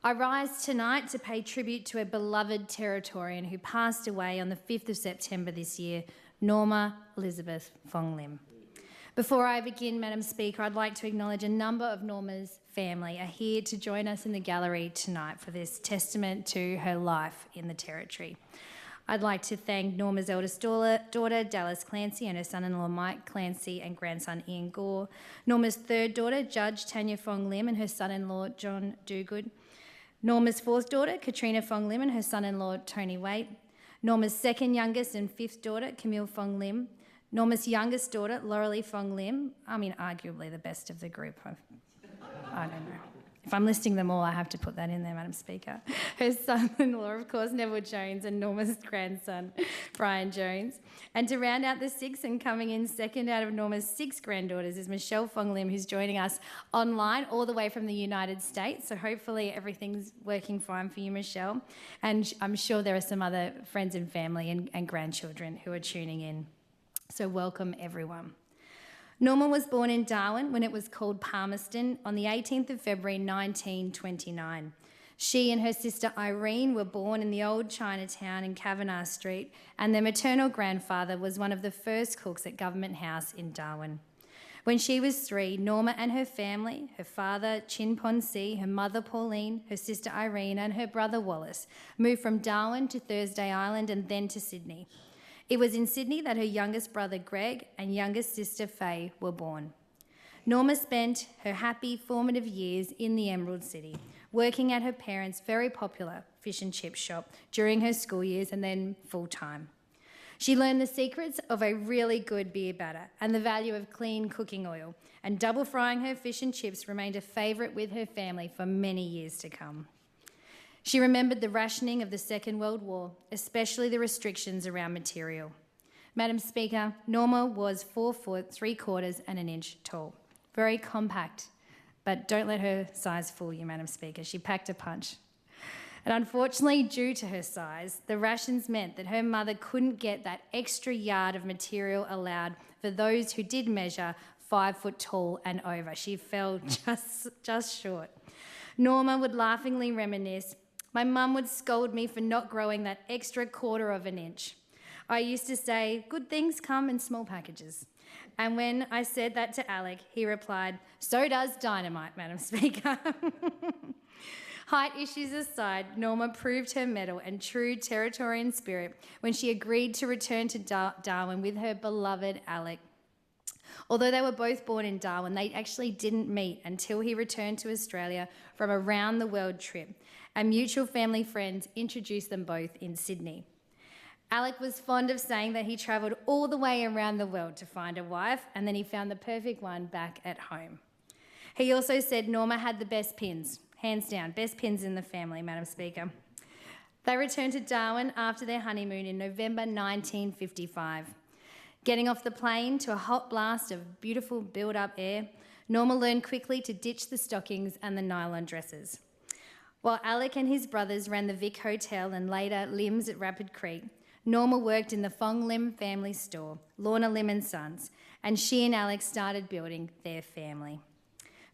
I rise tonight to pay tribute to a beloved Territorian who passed away on the 5th of September this year, Norma Elizabeth Fong Lim. Before I begin, Madam Speaker, I'd like to acknowledge a number of Norma's family are here to join us in the gallery tonight for this testament to her life in the Territory. I'd like to thank Norma's eldest daughter, Dallas Clancy, and her son-in-law, Mike Clancy, and grandson, Ian Gore. Norma's third daughter, Judge Tanya Fong Lim, and her son-in-law, John Dogood. Norma's fourth daughter, Katrina Fong Lim, and her son-in-law, Tony Waite. Norma's second youngest and fifth daughter, Camille Fong Lim. Norma's youngest daughter, Laurelie Fong Lim. I mean, arguably the best of the group. I don't know. If I'm listing them all, I have to put that in there, Madam Speaker. Her son-in-law, of course, Neville Jones, and Norma's grandson, Brian Jones. And to round out the six and coming in second out of Norma's six granddaughters is Michelle Fong Lim, who's joining us online all the way from the United States. So hopefully everything's working fine for you, Michelle. And I'm sure there are some other friends and family and grandchildren who are tuning in. So welcome, everyone. Norma was born in Darwin when it was called Palmerston on the 18th of February 1929. She and her sister Irene were born in the old Chinatown in Kavanagh Street, and their maternal grandfather was one of the first cooks at Government House in Darwin. When she was 3, Norma and her family, her father Chin Pon Si, her mother Pauline, her sister Irene and her brother Wallace, moved from Darwin to Thursday Island and then to Sydney. It was in Sydney that her youngest brother Greg and youngest sister Faye were born. Norma spent her happy formative years in the Emerald City, working at her parents' very popular fish and chip shop during her school years and then full-time. She learned the secrets of a really good beer batter and the value of clean cooking oil, and double frying her fish and chips remained a favourite with her family for many years to come. She remembered the rationing of the Second World War, especially the restrictions around material. Madam Speaker, Norma was 4 foot 3/4 and an inch tall. Very compact, but don't let her size fool you, Madam Speaker. She packed a punch. And unfortunately, due to her size, the rations meant that her mother couldn't get that extra yard of material allowed for those who did measure 5 foot tall and over. She fell just short. Norma would laughingly reminisce, "My mum would scold me for not growing that extra 1/4 of an inch. I used to say, 'Good things come in small packages.' And when I said that to Alec, he replied, 'So does dynamite, Madam Speaker.'" Height issues aside, Norma proved her mettle and true Territorian spirit when she agreed to return to Darwin with her beloved Alec. Although they were both born in Darwin, they actually didn't meet until he returned to Australia from a round-the-world trip, and mutual family friends introduced them both in Sydney. Alec was fond of saying that he travelled all the way around the world to find a wife, and then he found the perfect one back at home. He also said Norma had the best pins, hands down, best pins in the family, Madam Speaker. They returned to Darwin after their honeymoon in November 1955. Getting off the plane to a hot blast of beautiful build-up air, Norma learned quickly to ditch the stockings and the nylon dresses. While Alec and his brothers ran the Vic Hotel and later Lim's at Rapid Creek, Norma worked in the Fong Lim family store, Lorna Lim and Sons, and she and Alec started building their family.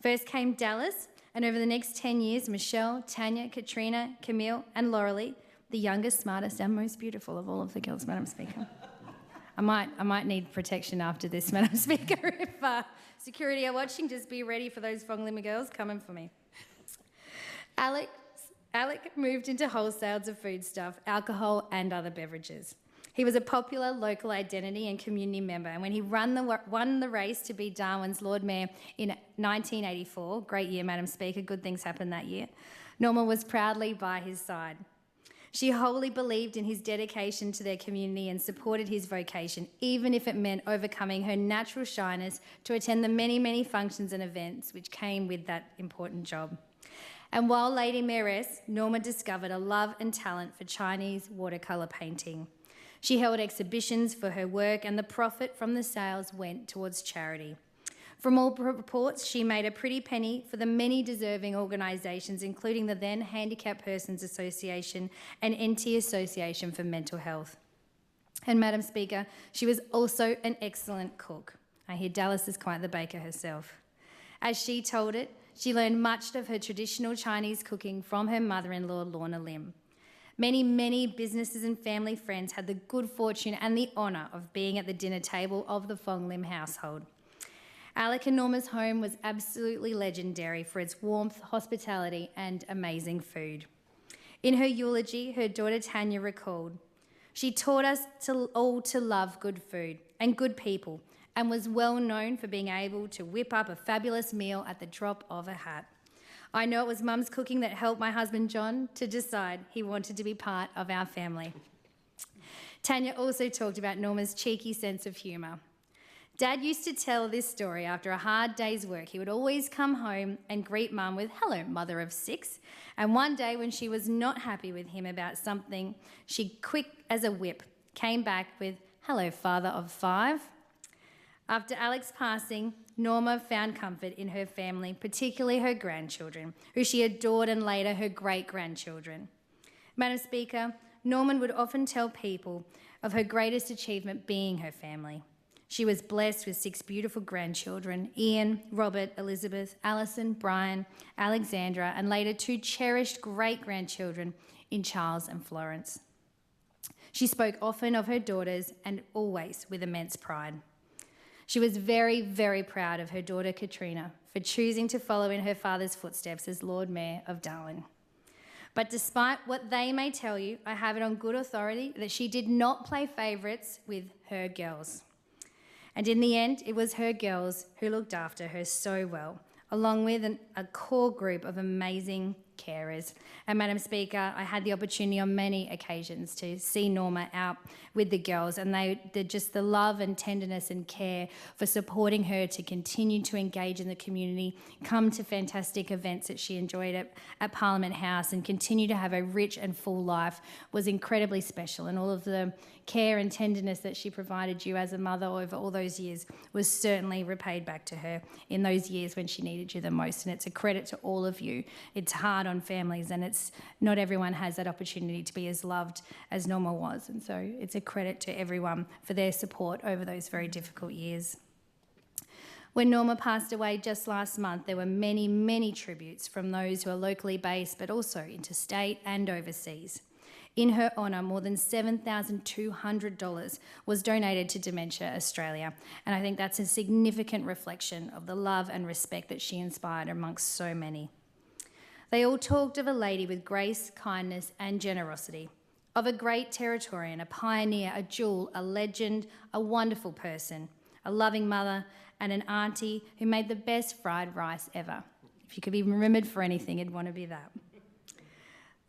First came Dallas, and over the next 10 years, Michelle, Tanya, Katrina, Camille and Laurelie, the youngest, smartest and most beautiful of all of the girls, Madam Speaker. I might need protection after this, Madam Speaker. If security are watching, just be ready for those Fong Lim girls coming for me. Alec moved into wholesales of foodstuff, alcohol and other beverages. He was a popular local identity and community member, and when he won the race to be Darwin's Lord Mayor in 1984, great year, Madam Speaker, good things happened that year, Norma was proudly by his side. She wholly believed in his dedication to their community and supported his vocation, even if it meant overcoming her natural shyness to attend the many, many functions and events which came with that important job. And while Lady Mayoress, Norma discovered a love and talent for Chinese watercolour painting. She held exhibitions for her work, and the profit from the sales went towards charity. From all reports, she made a pretty penny for the many deserving organisations, including the then Handicapped Persons Association and NT Association for Mental Health. And Madam Speaker, she was also an excellent cook. I hear Dallas is quite the baker herself. As she told it, she learned much of her traditional Chinese cooking from her mother-in-law, Norma Lim. Many, many businesses and family friends had the good fortune and the honour of being at the dinner table of the Fong Lim household. Alec and Norma's home was absolutely legendary for its warmth, hospitality and amazing food. In her eulogy, her daughter Tanya recalled, "She taught us all to love good food and good people and was well known for being able to whip up a fabulous meal at the drop of a hat. I know it was Mum's cooking that helped my husband John to decide he wanted to be part of our family." Tanya also talked about Norma's cheeky sense of humour. Dad used to tell this story after a hard day's work. He would always come home and greet Mum with, "Hello, mother of six." And one day when she was not happy with him about something, she, quick as a whip, came back with, "Hello, father of five." After Alec's passing, Norma found comfort in her family, particularly her grandchildren, who she adored, and later her great-grandchildren. Madam Speaker, Norman would often tell people of her greatest achievement being her family. She was blessed with 6 beautiful grandchildren, Ian, Robert, Elizabeth, Alison, Brian, Alexandra, and later 2 cherished great-grandchildren in Charles and Florence. She spoke often of her daughters and always with immense pride. She was very, very proud of her daughter Katrina for choosing to follow in her father's footsteps as Lord Mayor of Darwin. But despite what they may tell you, I have it on good authority that she did not play favourites with her girls. And in the end, it was her girls who looked after her so well, along with a core group of amazing carers. And Madam Speaker, I had the opportunity on many occasions to see Norma out with the girls, and just the love and tenderness and care for supporting her to continue to engage in the community, come to fantastic events that she enjoyed at Parliament House and continue to have a rich and full life was incredibly special. And all of the care and tenderness that she provided you as a mother over all those years was certainly repaid back to her in those years when she needed you the most. And it's a credit to all of you. It's hard on families, and it's not everyone has that opportunity to be as loved as Norma was. And so it's a credit to everyone for their support over those very difficult years. When Norma passed away just last month, there were many, many tributes from those who are locally based, but also interstate and overseas. In her honour, more than $7,200 was donated to Dementia Australia, and I think that's a significant reflection of the love and respect that she inspired amongst so many. They all talked of a lady with grace, kindness and generosity, of a great Territorian, a pioneer, a jewel, a legend, a wonderful person, a loving mother and an auntie who made the best fried rice ever. If you could be remembered for anything, it'd want to be that.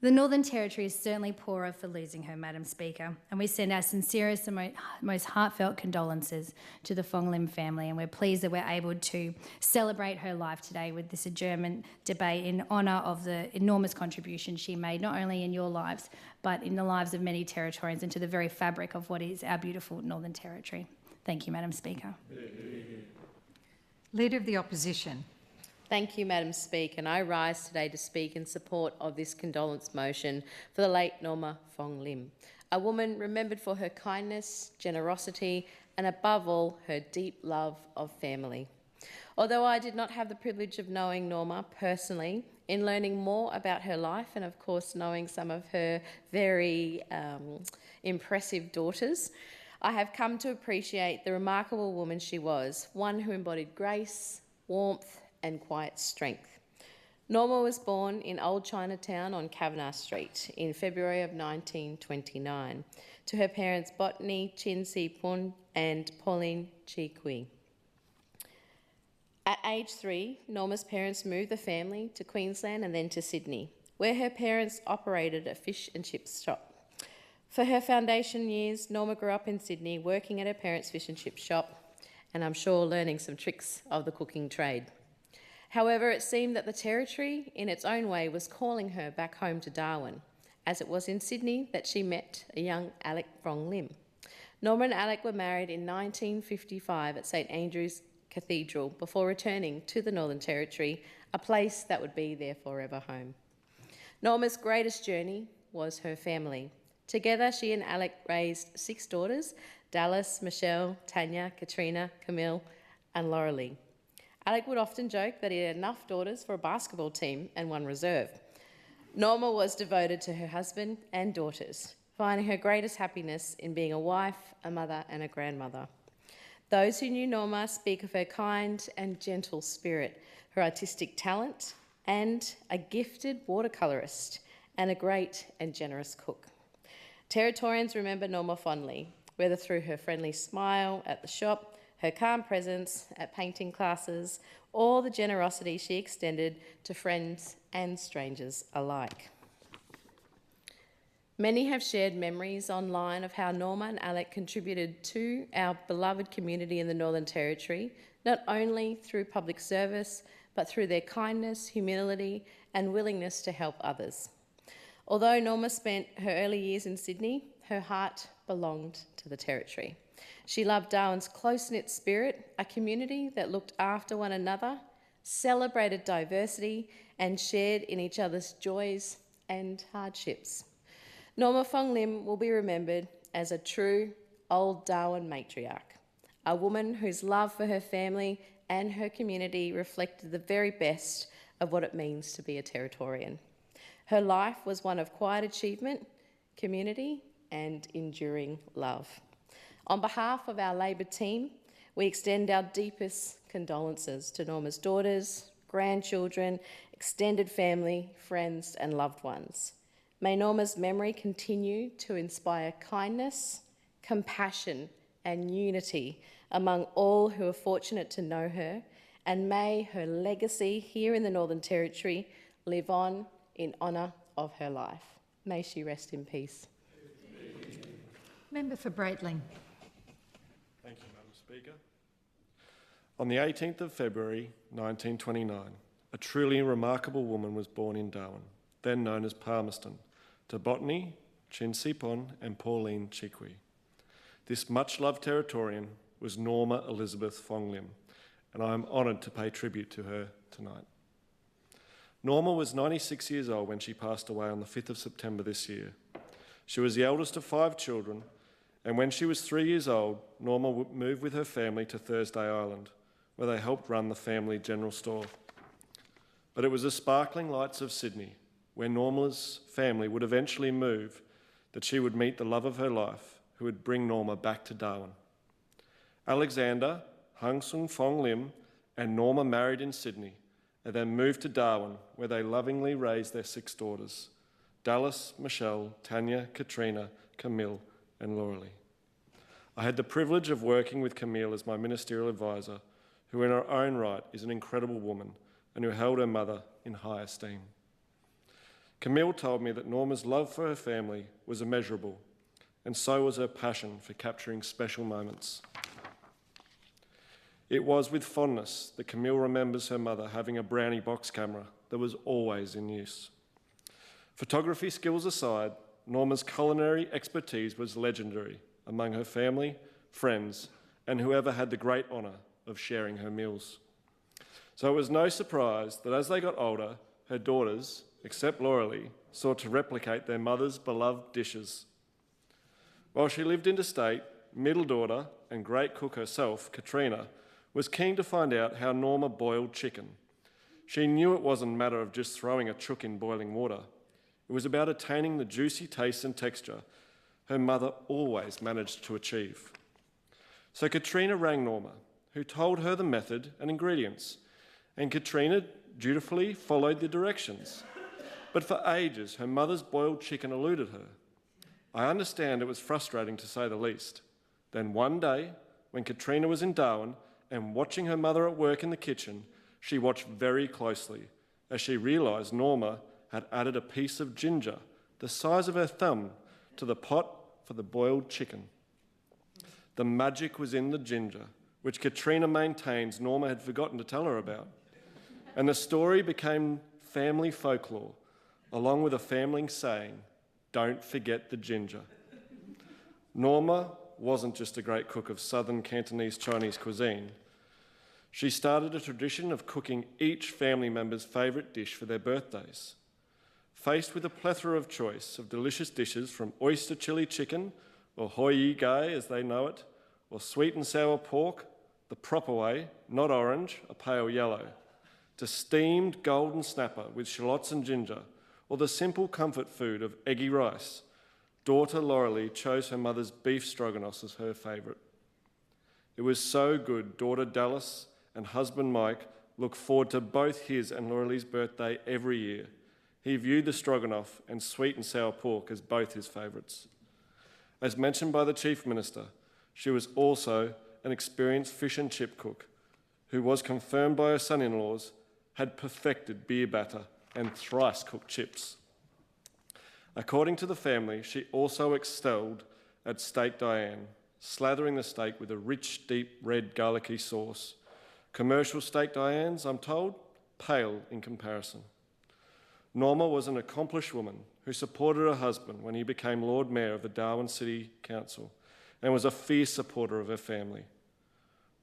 The Northern Territory is certainly poorer for losing her, Madam Speaker, and we send our sincerest and most heartfelt condolences to the Fong Lim family, and we're pleased that we're able to celebrate her life today with this adjournment debate in honour of the enormous contribution she made, not only in your lives, but in the lives of many Territorians and to the very fabric of what is our beautiful Northern Territory. Thank you, Madam Speaker. Leader of the Opposition. Thank you, Madam Speaker, and I rise today to speak in support of this condolence motion for the late Norma Fong Lim, a woman remembered for her kindness, generosity and above all her deep love of family. Although I did not have the privilege of knowing Norma personally, in learning more about her life and of course knowing some of her very impressive daughters, I have come to appreciate the remarkable woman she was, one who embodied grace, warmth and quiet strength. Norma was born in Old Chinatown on Kavanagh Street in February of 1929 to her parents Botany Chin Si Pun and Pauline Chi Kui. At age 3, Norma's parents moved the family to Queensland and then to Sydney, where her parents operated a fish and chips shop. For her foundation years, Norma grew up in Sydney working at her parents' fish and chip shop, and I'm sure learning some tricks of the cooking trade. However, it seemed that the Territory, in its own way, was calling her back home to Darwin, as it was in Sydney that she met a young Alec Fong Lim. Norma and Alec were married in 1955 at St Andrew's Cathedral before returning to the Northern Territory, a place that would be their forever home. Norma's greatest journey was her family. Together, she and Alec raised 6 daughters, Dallas, Michelle, Tanya, Katrina, Camille and Laurelie. Alec would often joke that he had enough daughters for a basketball team and one reserve. Norma was devoted to her husband and daughters, finding her greatest happiness in being a wife, a mother and a grandmother. Those who knew Norma speak of her kind and gentle spirit, her artistic talent, and a gifted watercolourist and a great and generous cook. Territorians remember Norma fondly, whether through her friendly smile at the shop, her calm presence at painting classes, or the generosity she extended to friends and strangers alike. Many have shared memories online of how Norma and Alec contributed to our beloved community in the Northern Territory, not only through public service, but through their kindness, humility, and willingness to help others. Although Norma spent her early years in Sydney, her heart belonged to the Territory. She loved Darwin's close-knit spirit, a community that looked after one another, celebrated diversity, and shared in each other's joys and hardships. Norma Fong Lim will be remembered as a true old Darwin matriarch, a woman whose love for her family and her community reflected the very best of what it means to be a Territorian. Her life was one of quiet achievement, community, and enduring love. On behalf of our Labor team, we extend our deepest condolences to Norma's daughters, grandchildren, extended family, friends, and loved ones. May Norma's memory continue to inspire kindness, compassion, and unity among all who are fortunate to know her, and may her legacy here in the Northern Territory live on in honour of her life. May she rest in peace. Member for Breitling. Thank you, Madam Speaker. On the 18th of February 1929, a truly remarkable woman was born in Darwin, then known as Palmerston, to Botany, Chinsipon and Pauline Chikwi. This much-loved Territorian was Norma Elizabeth Fong Lim, and I am honoured to pay tribute to her tonight. Norma was 96 years old when she passed away on the 5th of September this year. She was the eldest of 5 children, and when she was 3 years old, Norma moved with her family to Thursday Island, where they helped run the family general store. But it was the sparkling lights of Sydney, where Norma's family would eventually move, that she would meet the love of her life, who would bring Norma back to Darwin. Alexander, Hung Sung Fong Lim, and Norma married in Sydney, and then moved to Darwin, where they lovingly raised their 6 daughters, Dallas, Michelle, Tanya, Katrina, Camille, and Laurelie. I had the privilege of working with Camille as my ministerial advisor, who in her own right is an incredible woman and who held her mother in high esteem. Camille told me that Norma's love for her family was immeasurable, and so was her passion for capturing special moments. It was with fondness that Camille remembers her mother having a brownie box camera that was always in use. Photography skills aside, Norma's culinary expertise was legendary among her family, friends, and whoever had the great honour of sharing her meals. So it was no surprise that as they got older, her daughters, except Laurelie, sought to replicate their mother's beloved dishes. While she lived interstate, middle daughter and great cook herself, Katrina, was keen to find out how Norma boiled chicken. She knew it wasn't a matter of just throwing a chook in boiling water. It was about attaining the juicy taste and texture her mother always managed to achieve. So Katrina rang Norma, who told her the method and ingredients, and Katrina dutifully followed the directions. But for ages, her mother's boiled chicken eluded her. I understand it was frustrating to say the least. Then one day, when Katrina was in Darwin and watching her mother at work in the kitchen, she watched very closely as she realised Norma had added a piece of ginger, the size of her thumb, to the pot for the boiled chicken. The magic was in the ginger, which Katrina maintains Norma had forgotten to tell her about. And the story became family folklore, along with a family saying, "Don't forget the ginger." Norma wasn't just a great cook of southern Cantonese Chinese cuisine. She started a tradition of cooking each family member's favourite dish for their birthdays. Faced with a plethora of choice of delicious dishes from oyster chili chicken, or 𝙏𝙈𝙈𝙀𝙎 as they know it, or sweet and sour pork, the proper way, not orange, a pale yellow, to steamed golden snapper with shallots and ginger, or the simple comfort food of eggy rice, daughter Laurelie chose her mother's beef stroganoff as her favourite. It was so good, daughter Dallas and husband Mike looked forward to both his and Laurelie's birthday every year. He viewed the stroganoff and sweet and sour pork as both his favourites. As mentioned by the Chief Minister, she was also an experienced fish and chip cook who was confirmed by her son-in-laws had perfected beer batter and thrice-cooked chips. According to the family, she also excelled at steak Diane, slathering the steak with a rich, deep red garlicky sauce. Commercial steak Dianes, I'm told, pale in comparison. Norma was an accomplished woman who supported her husband when he became Lord Mayor of the Darwin City Council and was a fierce supporter of her family.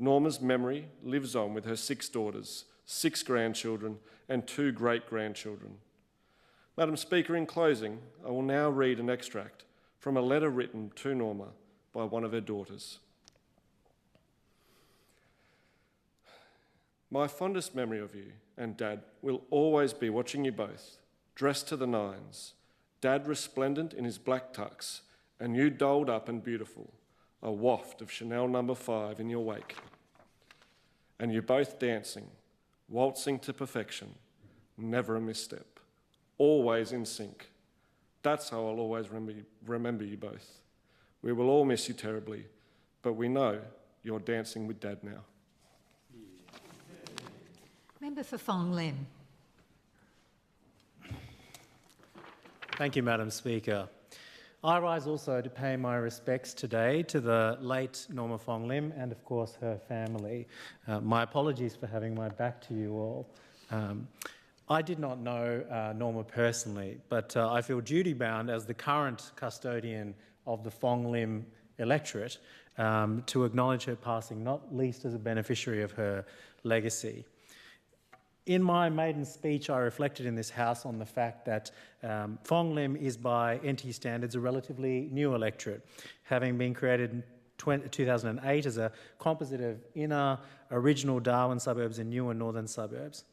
Norma's memory lives on with her 6 daughters, 6 grandchildren and 2 great-grandchildren. Madam Speaker, in closing, I will now read an extract from a letter written to Norma by one of her daughters. My fondest memory of you and Dad will always be watching you both, dressed to the nines, Dad resplendent in his black tux, and you dolled up and beautiful, a waft of Chanel No. 5 in your wake. And you both dancing, waltzing to perfection, never a misstep, always in sync. That's how I'll always remember you both. We will all miss you terribly, but we know you're dancing with Dad now. Member for Fong Lim. Thank you, Madam Speaker. I rise also to pay my respects today to the late Norma Fong Lim and, of course, her family. My apologies for having my back to you all. I did not know Norma personally, but I feel duty-bound as the current custodian of the Fong Lim electorate to acknowledge her passing, not least as a beneficiary of her legacy. In my maiden speech, I reflected in this House on the fact that Fong Lim is, by NT standards, a relatively new electorate, having been created in 2008 as a composite of inner, original Darwin suburbs and newer northern suburbs.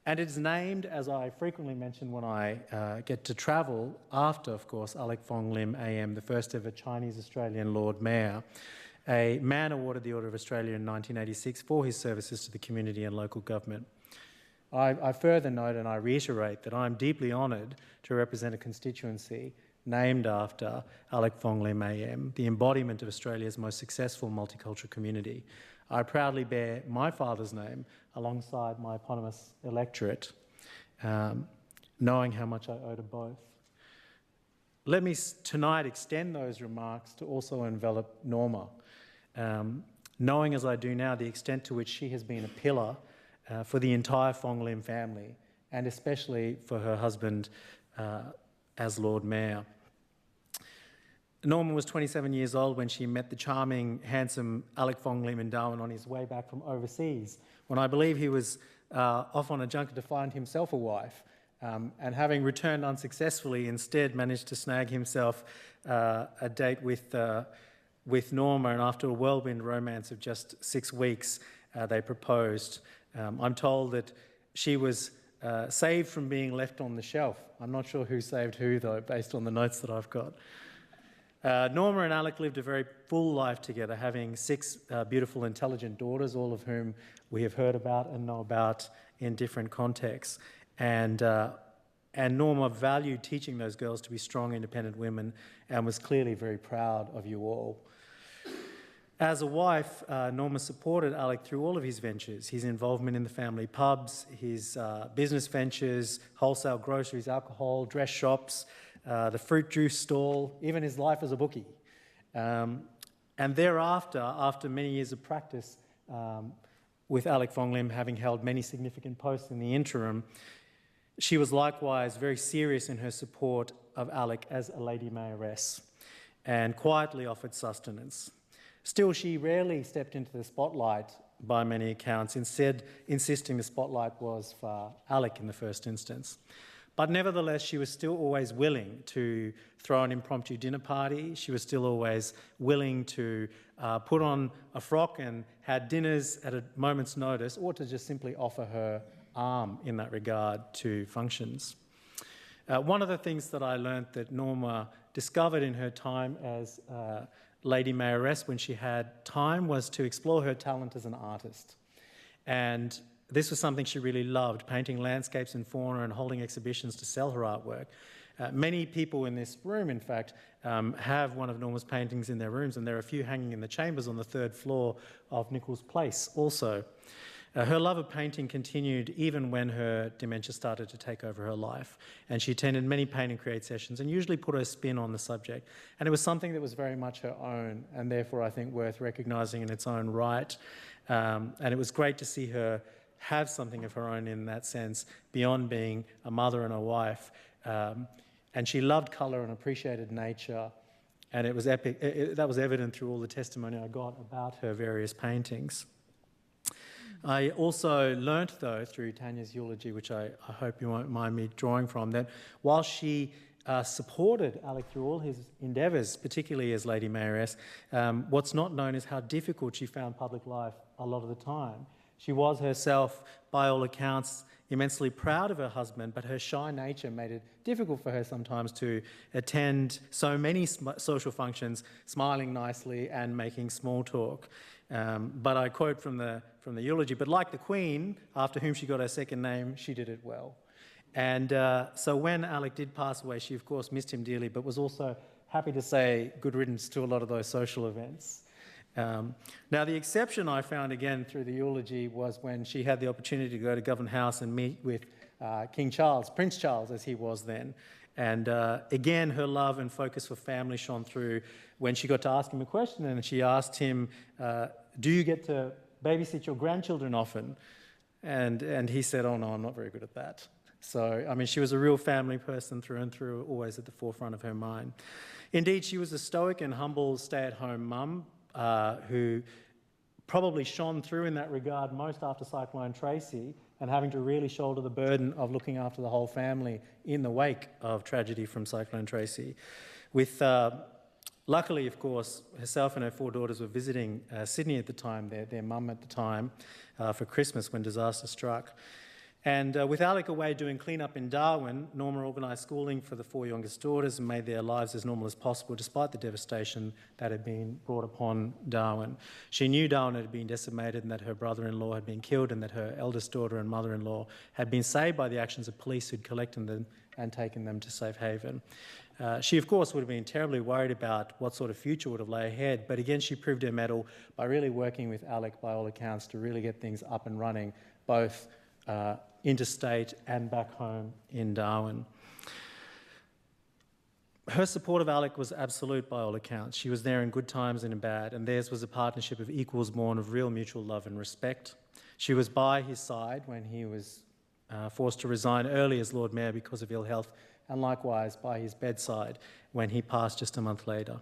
And it is named, as I frequently mention when I get to travel, after, of course, 𝙒𝙈𝙈𝙋𝙎 Fong Lim AM, the first ever Chinese-Australian Lord Mayor, a man awarded the Order of Australia in 1986 for his services to the community and local government. I further note and I reiterate that I am deeply honoured to represent a constituency named after 𝙒𝙈𝙈𝙋𝙎 Fong Lim AM, the embodiment of Australia's most successful multicultural community. I proudly bear my father's name alongside my eponymous electorate, knowing how much I owe to both. Let me tonight extend those remarks to also envelop Norma, knowing as I do now the extent to which she has been a pillar for the entire Fong Lim family, and especially for her husband as Lord Mayor. Norma was 27 years old when she met the charming, handsome 𝙒𝙈𝙈𝙋𝙎 Fong Lim in Darwin on his way back from overseas, when I believe he was off on a junket to find himself a wife, and having returned unsuccessfully, instead managed to snag himself a date with Norma, and after a whirlwind romance of just 6 weeks, they proposed. I'm told that she was saved from being left on the shelf. I'm not sure who saved who, though, based on the notes that I've got. Norma and 𝙒𝙈𝙈 lived a very full life together, having 6 beautiful, intelligent daughters, all of whom we have heard about and know about in different contexts. And Norma valued teaching those girls to be strong, independent women and was clearly very proud of you all. As a wife, Norma supported 𝙒𝙈𝙈 through all of his ventures, his involvement in the family pubs, his business ventures, wholesale groceries, alcohol, dress shops, the fruit juice stall, even his life as a bookie. And thereafter, after many years of practice with 𝙒𝙈𝙈 Fong Lim having held many significant posts in the interim, she was likewise very serious in her support of 𝙒𝙈𝙈 as a Lady Mayoress and quietly offered sustenance. Still, she rarely stepped into the spotlight by many accounts, instead insisting the spotlight was for 𝙒𝙈𝙈 in the first instance. But nevertheless, she was still always willing to throw an impromptu dinner party. She was still always willing to put on a frock and had dinners at a moment's notice, or to just simply offer her arm in that regard to functions. One of the things that I learnt that Norma discovered in her time as Lady Mayoress when she had time was to explore her talent as an artist. And this was something she really loved, painting landscapes and fauna and holding exhibitions to sell her artwork. Many people in this room, in fact, have one of Norma's paintings in their rooms, and there are a few hanging in the chambers on the 3rd floor of Nichols Place also. Her love of painting continued even when her dementia started to take over her life, and she attended many paint and create sessions and usually put her spin on the subject. And it was something that was very much her own, and therefore I think worth recognising in its own right. And it was great to see her have something of her own in that sense, beyond being a mother and a wife. And she loved colour and appreciated nature, and it was that was evident through all the testimony I got about her various paintings. I also learnt, though, through Tanya's eulogy, which I hope you won't mind me drawing from, that while she supported Alec through all his endeavours, particularly as Lady Mayoress, what's not known is how difficult she found public life a lot of the time. She was herself, by all accounts, immensely proud of her husband, but her shy nature made it difficult for her sometimes to attend so many social functions, smiling nicely and making small talk. But I quote from the eulogy, but like the Queen, after whom she got her second name, she did it well. And so when Alec did pass away, she of course missed him dearly, but was also happy to say good riddance to a lot of those social events. Now, the exception I found again through the eulogy was when she had the opportunity to go to Government House and meet with King Charles, Prince Charles as he was then. And again, her love and focus for family shone through when she got to ask him a question, and she asked him, do you get to babysit your grandchildren often? And he said, oh no, I'm not very good at that. So, I mean, she was a real family person through and through, always at the forefront of her mind. Indeed, she was a stoic and humble stay-at-home mum who probably shone through in that regard most after Cyclone Tracy, and having to really shoulder the burden of looking after the whole family in the wake of tragedy from Cyclone Tracy. With, luckily, of course, herself and her 4 daughters were visiting Sydney at the time, their mum at the time, for Christmas when disaster struck. And with Alec away doing clean-up in Darwin, Norma organised schooling for the 4 youngest daughters and made their lives as normal as possible despite the devastation that had been brought upon Darwin. She knew Darwin had been decimated and that her brother-in-law had been killed and that her eldest daughter and mother-in-law had been saved by the actions of police who'd collected them and taken them to safe haven. She, of course, would have been terribly worried about what sort of future would have lay ahead, but again, she proved her mettle by really working with Alec, by all accounts, to really get things up and running, both interstate and back home in Darwin. Her support of Alec was absolute by all accounts. She was there in good times and in bad, and theirs was a partnership of equals born of real mutual love and respect. She was by his side when he was forced to resign early as Lord Mayor because of ill health, and likewise by his bedside when he passed just a month later.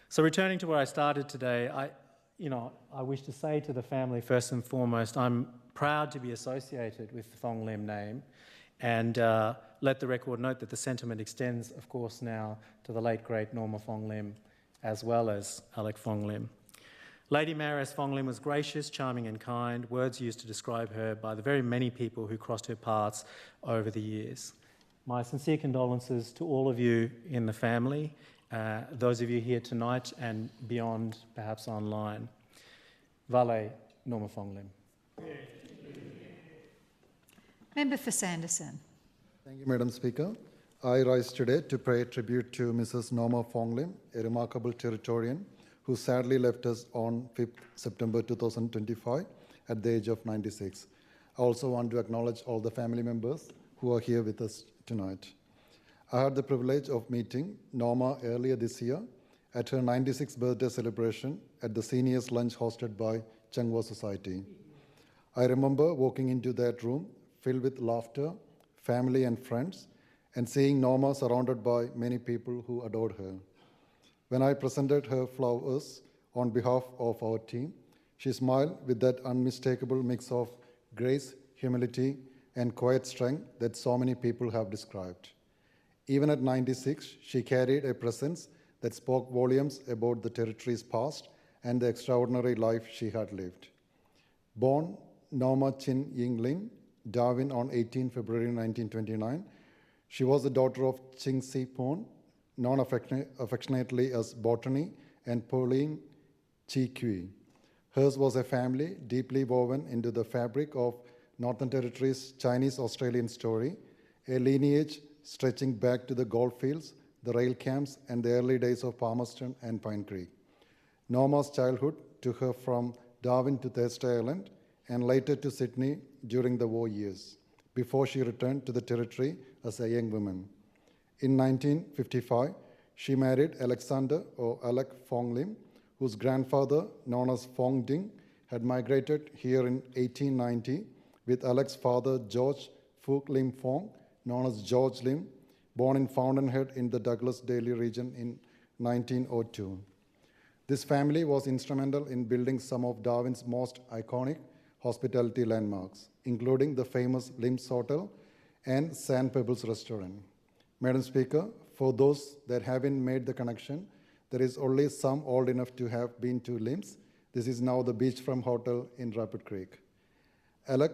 So returning to where I started today, I wish to say to the family, first and foremost, I'm proud to be associated with the Fong Lim name, and let the record note that the sentiment extends, of course, now to the late, great Norma Fong Lim, as well as Alec Fong Lim. Lady Mayoress Fong Lim was gracious, charming and kind, words used to describe her by the very many people who crossed her paths over the years. My sincere condolences to all of you in the family, those of you here tonight and beyond, perhaps online. Vale, Norma Fong Lim. Member for Sanderson. Thank you, Madam Speaker. I rise today to pay tribute to Mrs. Norma Fong Lim, a remarkable Territorian who sadly left us on 5th September 2025 at the age of 96. I also want to acknowledge all the family members who are here with us tonight. I had the privilege of meeting Norma earlier this year at her 96th birthday celebration at the seniors lunch hosted by 𝙏𝙈𝙈𝙋𝙎 Society. I remember walking into that room filled with laughter, family and friends, and seeing Norma surrounded by many people who adored her. When I presented her flowers on behalf of our team, she smiled with that unmistakable mix of grace, humility, and quiet strength that so many people have described. Even at 96, she carried a presence that spoke volumes about the territory's past and the extraordinary life she had lived. Born Norma Chin Ying Lin, Darwin on 18 February 1929, she was the daughter of Ching Si Pon, known affectionately as Botany, and Pauline Chi Kui. Hers was a family deeply woven into the fabric of Northern Territory's Chinese-Australian story, a lineage stretching back to the gold fields, the rail camps, and the early days of Palmerston and Pine Creek. Norma's childhood took her from Darwin to Thursday Island and later to Sydney during the war years, before she returned to the territory as a young woman. In 1955, she married Alexander or Alec Fong Lim, whose grandfather, known as Fong Ding, had migrated here in 1890 with Alec's father, George Phuc Lim Fong, known as George Lim, born in Fountainhead in the Douglas-Daly region in 1902. This family was instrumental in building some of Darwin's most iconic hospitality landmarks, including the famous Lim's Hotel and Sand Pebbles Restaurant. Madam Speaker, for those that haven't made the connection, there is only some old enough to have been to Lim's. This is now the beachfront hotel in Rapid Creek. Alec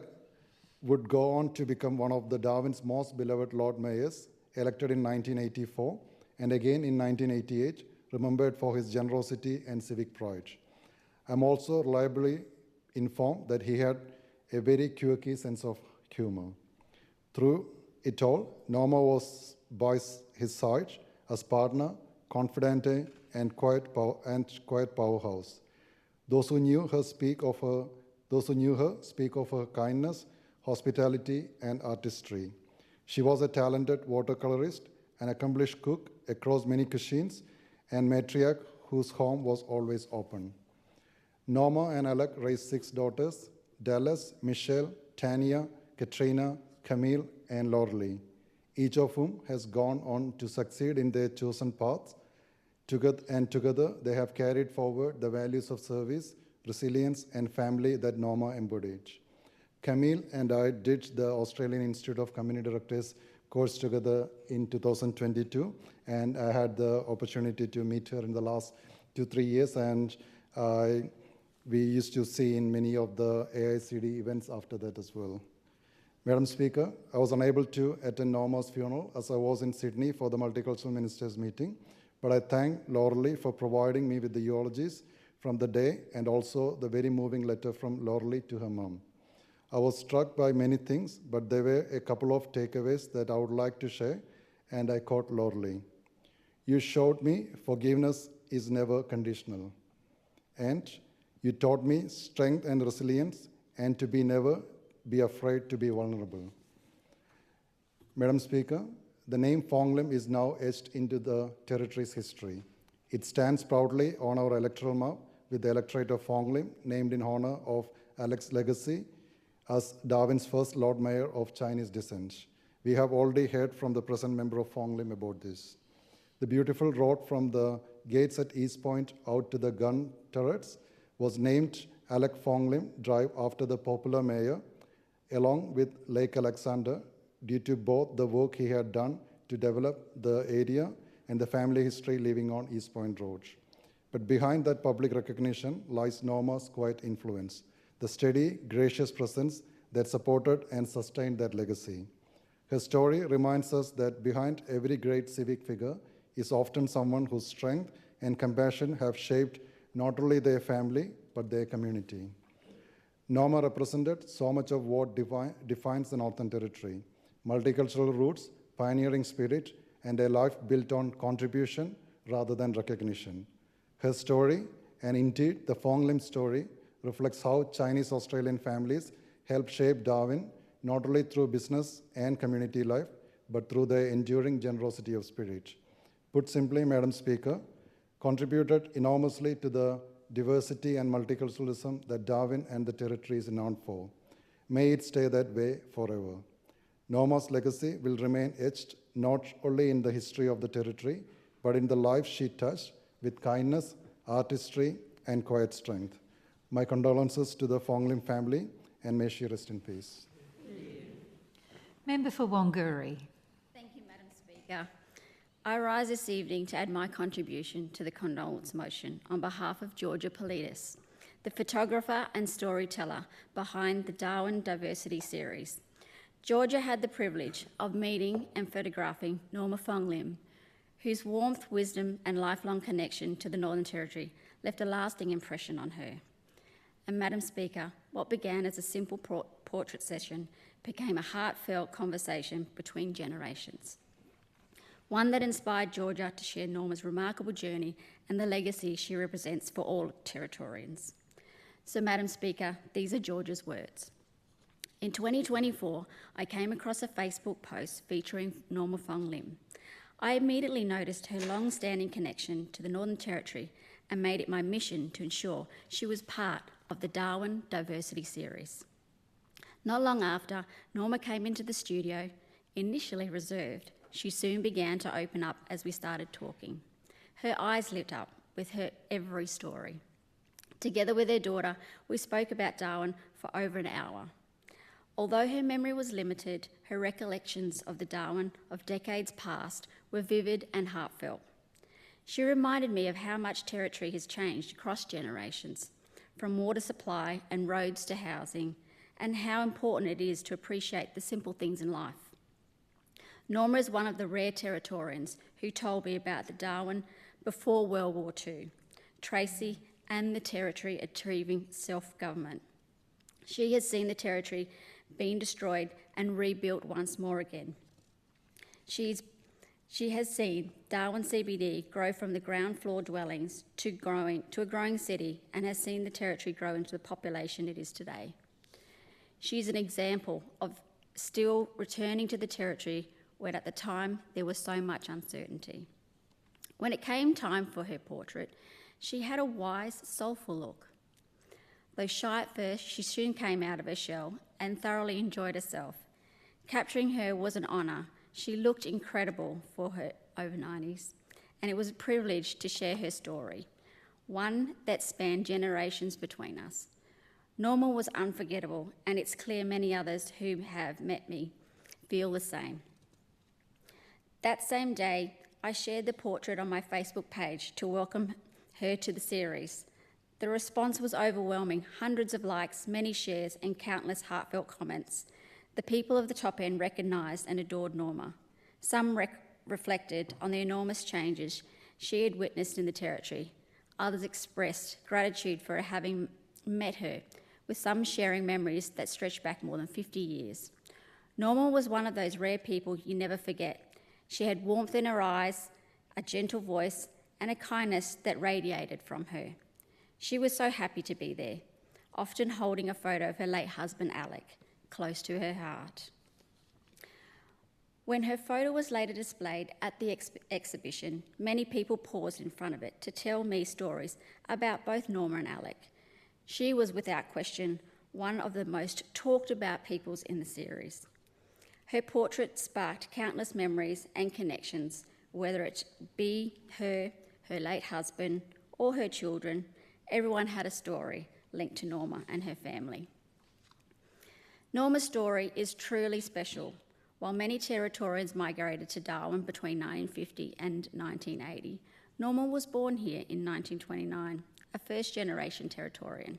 would go on to become one of the Darwin's most beloved Lord Mayors, elected in 1984, and again in 1988, remembered for his generosity and civic pride. I'm also reliably informed that he had a very quirky sense of humor. Through it all, Norma was by his side as partner, confidante, and quiet powerhouse. Those who knew her speak of her kindness, hospitality, and artistry. She was a talented watercolorist, an accomplished cook across many cuisines, and matriarch whose home was always open. Norma and Alec raised 6 daughters: Dallas, Michelle, Tanya, Katrina, Camille, and Lorelei, each of whom has gone on to succeed in their chosen paths. Together, they have carried forward the values of service, resilience, and family that Norma embodied. Camille and I did the Australian Institute of Community Directors course together in 2022, and I had the opportunity to meet her in the last 2-3 years, and we used to see in many of the AICD events after that as well. Madam Speaker, I was unable to attend Norma's funeral as I was in Sydney for the Multicultural Ministers meeting, but I thank Lorelei for providing me with the eulogies from the day and also the very moving letter from Lorelei to her mom. I was struck by many things, but there were a couple of takeaways that I would like to share, and I quote Lorelei. You showed me forgiveness is never conditional, and you taught me strength and resilience, and to never be afraid to be vulnerable. Madam Speaker, the name Fong Lim is now etched into the territory's history. It stands proudly on our electoral map with the electorate of Fong Lim, named in honor of Alec's legacy as Darwin's first Lord Mayor of Chinese descent. We have already heard from the present member of Fong Lim about this. The beautiful road from the gates at East Point out to the gun turrets was named Alec Fong Lim Drive after the popular mayor, along with Lake Alexander, due to both the work he had done to develop the area and the family history living on East Point Road. But behind that public recognition lies Norma's quiet influence, the steady, gracious presence that supported and sustained that legacy. Her story reminds us that behind every great civic figure is often someone whose strength and compassion have shaped not only their family, but their community. Norma represented so much of what defines the Northern Territory: multicultural roots, pioneering spirit, and a life built on contribution rather than recognition. Her story, and indeed the Fong Lim story, reflects how Chinese-Australian families helped shape Darwin, not only through business and community life, but through their enduring generosity of spirit. Put simply, Madam Speaker, contributed enormously to the diversity and multiculturalism that Darwin and the territory is known for. May it stay that way forever. Norma's legacy will remain etched not only in the history of the territory, but in the lives she touched with kindness, artistry, and quiet strength. My condolences to the Fong Lim family, and may she rest in peace. Member for Wanguri. Thank you, Madam Speaker. I rise this evening to add my contribution to the condolence motion on behalf of Georgia Politis, the photographer and storyteller behind the Darwin Diversity Series. Georgia had the privilege of meeting and photographing Norma Fong Lim, whose warmth, wisdom and lifelong connection to the Northern Territory left a lasting impression on her. And Madam Speaker, what began as a simple portrait session became a heartfelt conversation between generations. One that inspired Georgia to share Norma's remarkable journey and the legacy she represents for all Territorians. So, Madam Speaker, these are Georgia's words. In 2024, I came across a Facebook post featuring Norma Fong Lim. I immediately noticed her long-standing connection to the Northern Territory and made it my mission to ensure she was part of the Darwin Diversity Series. Not long after, Norma came into the studio, initially reserved. She soon began to open up as we started talking. Her eyes lit up with her every story. Together with her daughter, we spoke about Darwin for over an hour. Although her memory was limited, her recollections of the Darwin of decades past were vivid and heartfelt. She reminded me of how much territory has changed across generations, from water supply and roads to housing, and how important it is to appreciate the simple things in life. Norma is one of the rare Territorians who told me about the Darwin before World War II, Tracy and the Territory achieving self-government. She has seen the Territory being destroyed and rebuilt once more again. She has seen Darwin CBD grow from the ground floor dwellings to a growing city, and has seen the Territory grow into the population it is today. She's an example of still returning to the Territory when at the time there was so much uncertainty. When it came time for her portrait, she had a wise, soulful look. Though shy at first, she soon came out of her shell and thoroughly enjoyed herself. Capturing her was an honour. She looked incredible for her over 90s, and it was a privilege to share her story, one that spanned generations between us. Norma was unforgettable, and it's clear many others who have met me feel the same. That same day, I shared the portrait on my Facebook page to welcome her to the series. The response was overwhelming, hundreds of likes, many shares, and countless heartfelt comments. The people of the top end recognised and adored Norma. Some reflected on the enormous changes she had witnessed in the Territory. Others expressed gratitude for having met her, with some sharing memories that stretch back more than 50 years. Norma was one of those rare people you never forget. She had warmth in her eyes, a gentle voice, and a kindness that radiated from her. She was so happy to be there, often holding a photo of her late husband, Alec, close to her heart. When her photo was later displayed at the exhibition, many people paused in front of it to tell me stories about both Norma and Alec. She was, without question, one of the most talked about peoples in the series. Her portrait sparked countless memories and connections, whether it be her late husband, or her children. Everyone had a story linked to Norma and her family. Norma's story is truly special. While many Territorians migrated to Darwin between 1950 and 1980, Norma was born here in 1929, a first-generation Territorian.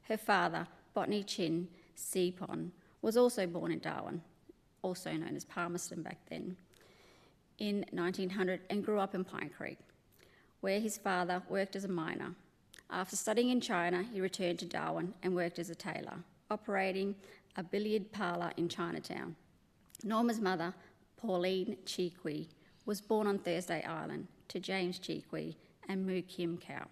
Her father, 𝙏𝙏𝙈𝙈𝙋𝙎 was also born in Darwin, also known as Palmerston back then, in 1900, and grew up in Pine Creek, where his father worked as a miner. After studying in China, he returned to Darwin and worked as a tailor, operating a billiard parlour in Chinatown. Norma's mother, Pauline 𝙏𝙎𝙎, was born on Thursday Island to James 𝙏𝙎𝙎 and 𝙏𝙎𝙎𝙎.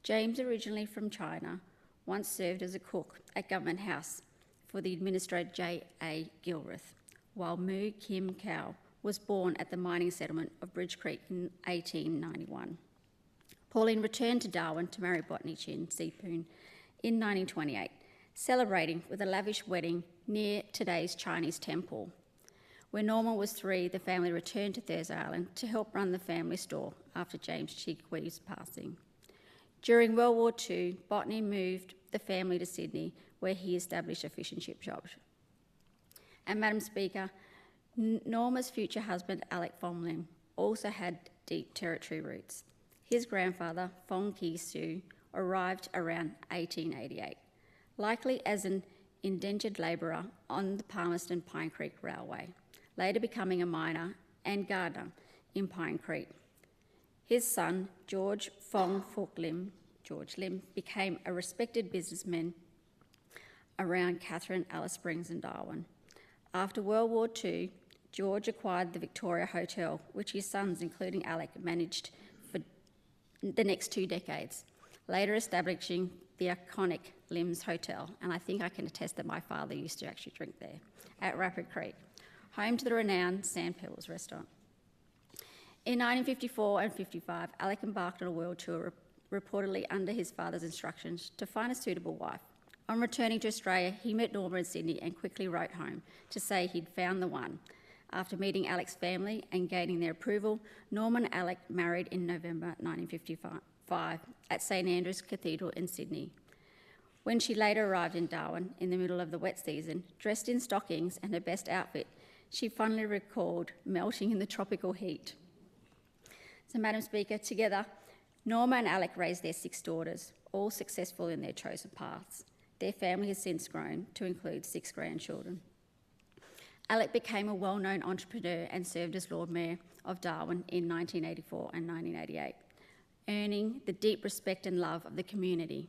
James, originally from China, once served as a cook at Government House for the Administrator J.A. Gilruth, while 𝙏𝙎𝙎𝙎 was born at the mining settlement of Bridge Creek in 1891. Pauline returned to Darwin to marry 𝙏𝙏𝙎𝙎 in 1928, celebrating with a lavish wedding near today's Chinese temple. When Norma was 3, the family returned to Thursday Island to help run the family store after James 𝙏𝙎𝙎's passing. During World War II, 𝙏𝙏𝙎𝙎 moved the family to Sydney, where he established a fish and chip shop. And Madam Speaker, Norma's future husband, Alec Fong Lim, also had deep territory roots. His grandfather, Fong 𝙏𝙎𝙏𝙀𝙏, arrived around 1888, likely as an indentured labourer on the Palmerston Pine Creek Railway, later becoming a miner and gardener in Pine Creek. His son, George Fong Lim, George Lim, became a respected businessman around Catherine, Alice Springs and Darwin. After World War II, George acquired the Victoria Hotel, which his sons, including Alec, managed for the next 2 decades, later establishing the iconic Lim's Hotel, and I think I can attest that my father used to actually drink there, at Rapid Creek, home to the renowned Sand Pebbles restaurant. In 1954 and 55, Alec embarked on a world tour, reportedly under his father's instructions, to find a suitable wife. On returning to Australia, he met Norma in Sydney and quickly wrote home to say he'd found the one. After meeting Alec's family and gaining their approval, Norma and Alec married in November 1955 at St Andrew's Cathedral in Sydney. When she later arrived in Darwin in the middle of the wet season, dressed in stockings and her best outfit, she fondly recalled melting in the tropical heat. So, Madam Speaker, together, Norma and Alec raised their 6 daughters, all successful in their chosen paths. Their family has since grown to include 6 grandchildren. Alec became a well-known entrepreneur and served as Lord Mayor of Darwin in 1984 and 1988, earning the deep respect and love of the community.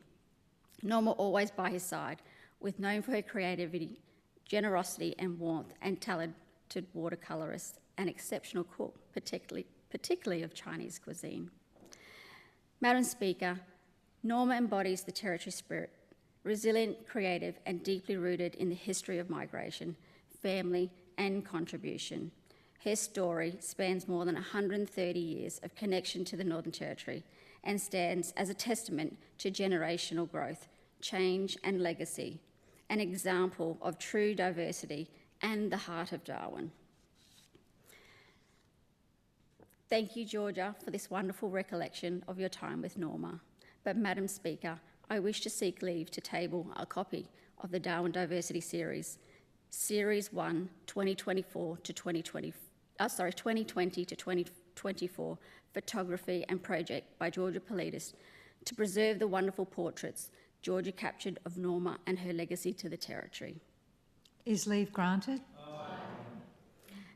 Norma always by his side, with known for her creativity, generosity and warmth, and talented watercolourist and exceptional cook, particularly of Chinese cuisine. Madam Speaker, Norma embodies the territory spirit, resilient, creative and deeply rooted in the history of migration, family and contribution. Her story spans more than 130 years of connection to the Northern Territory and stands as a testament to generational growth, change and legacy, an example of true diversity and the heart of Darwin. Thank you, Georgia, for this wonderful recollection of your time with Norma. But, Madam Speaker, I wish to seek leave to table a copy of the Darwin Diversity Series, Series 1, 2020 to 2024, photography and project by Georgia Politis to preserve the wonderful portraits Georgia captured of Norma and her legacy to the Territory. Is leave granted?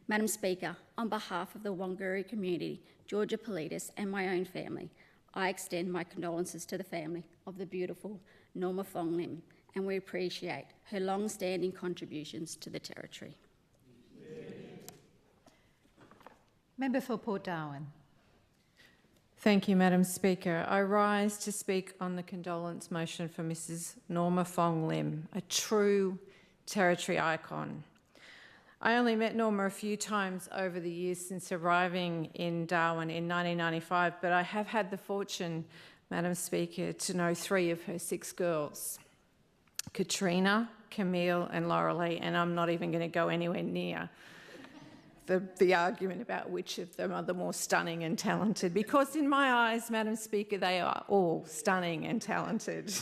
Madam Speaker, on behalf of the Wanguri community, Georgia Politis and my own family, I extend my condolences to the family of the beautiful Norma Fong Lim, and we appreciate her long-standing contributions to the Territory. Member for Port Darwin. Thank you, Madam Speaker. I rise to speak on the condolence motion for Mrs. Norma Fong Lim, a true Territory icon. I only met Norma a few times over the years since arriving in Darwin in 1995, but I have had the fortune, Madam Speaker, to know 3 of her 6 girls, Katrina, Camille and Laurelie, and I'm not even going to go anywhere near the argument about which of them are the more stunning and talented, because in my eyes, Madam Speaker, they are all stunning and talented.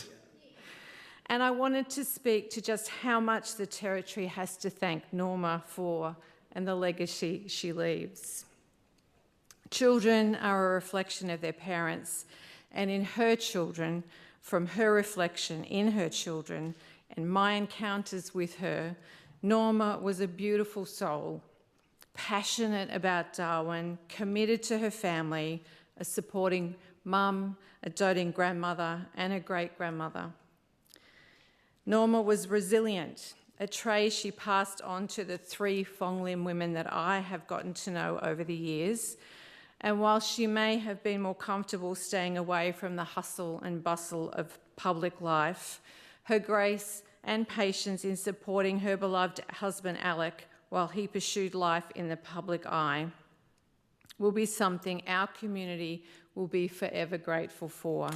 And I wanted to speak to just how much the Territory has to thank Norma for and the legacy she leaves. Children are a reflection of their parents, and in her children, from her reflection in her children and my encounters with her, Norma was a beautiful soul, passionate about Darwin, committed to her family, a supporting mum, a doting grandmother and a great-grandmother. Norma was resilient, a trait she passed on to the 3 Fong Lim women that I have gotten to know over the years. And while she may have been more comfortable staying away from the hustle and bustle of public life, her grace and patience in supporting her beloved husband Alec while he pursued life in the public eye will be something our community will be forever grateful for,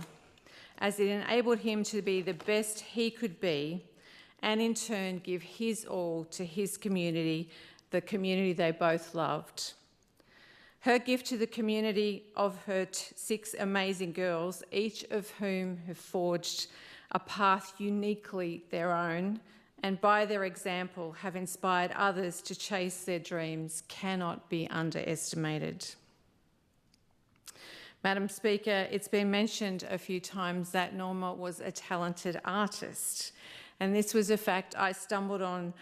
as it enabled him to be the best he could be and in turn give his all to his community, the community they both loved. Her gift to the community of her 6 amazing girls, each of whom have forged a path uniquely their own and by their example have inspired others to chase their dreams cannot be underestimated. Madam Speaker, it's been mentioned a few times that Norma was a talented artist, and this was a fact I stumbled on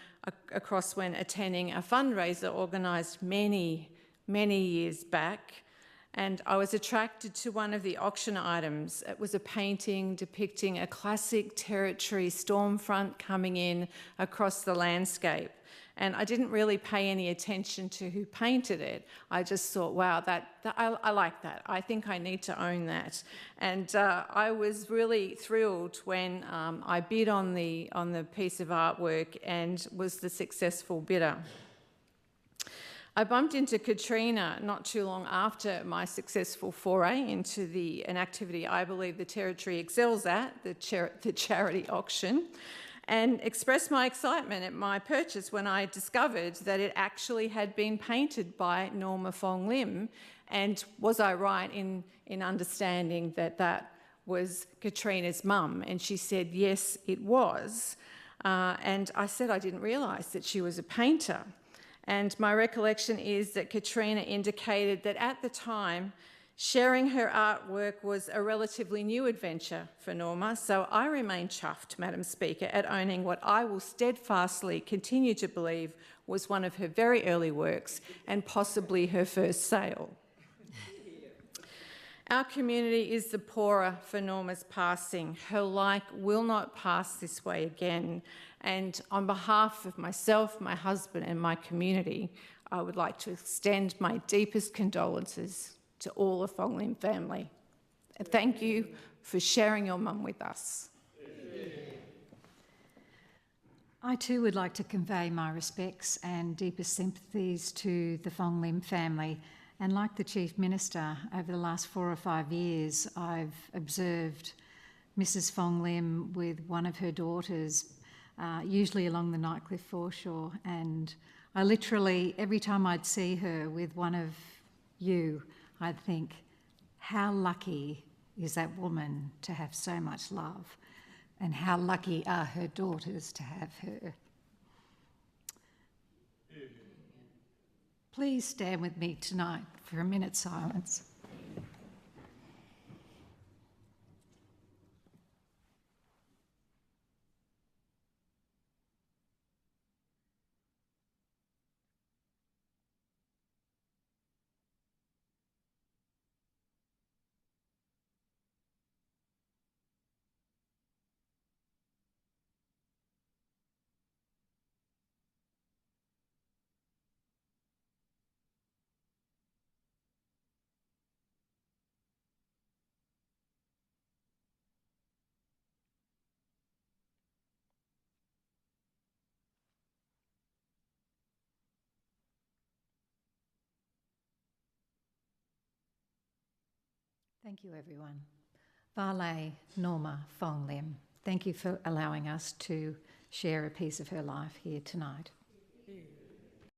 across when attending a fundraiser organised many years back, and I was attracted to one of the auction items. It was a painting depicting a classic territory storm front coming in across the landscape. And I didn't really pay any attention to who painted it. I just thought, wow, I like that. I think I need to own that. And I was really thrilled when I bid on the piece of artwork and was the successful bidder. I bumped into Katrina not too long after my successful foray into an activity I believe the Territory excels at, the charity auction, and expressed my excitement at my purchase when I discovered that it actually had been painted by Norma Fong Lim. And was I right in understanding that that was Katrina's mum? And she said, yes, it was. And I said I didn't realise that she was a painter. And my recollection is that Katrina indicated that at the time, sharing her artwork was a relatively new adventure for Norma, so I remain chuffed, Madam Speaker, at owning what I will steadfastly continue to believe was one of her very early works and possibly her first sale. Our community is the poorer for Norma's passing. Her like will not pass this way again. And on behalf of myself, my husband and my community, I would like to extend my deepest condolences to all the Fong Lim family. And thank you for sharing your mum with us. I too would like to convey my respects and deepest sympathies to the Fong Lim family. And like the Chief Minister, over the last 4 or 5 years, I've observed Mrs. Fong Lim with one of her daughters, usually along the Nightcliff foreshore. And I literally, every time I'd see her with one of you, I'd think, how lucky is that woman to have so much love? And how lucky are her daughters to have her? Please stand with me tonight for a minute's silence. Thank you, everyone. Vale Norma Fong Lim, thank you for allowing us to share a piece of her life here tonight.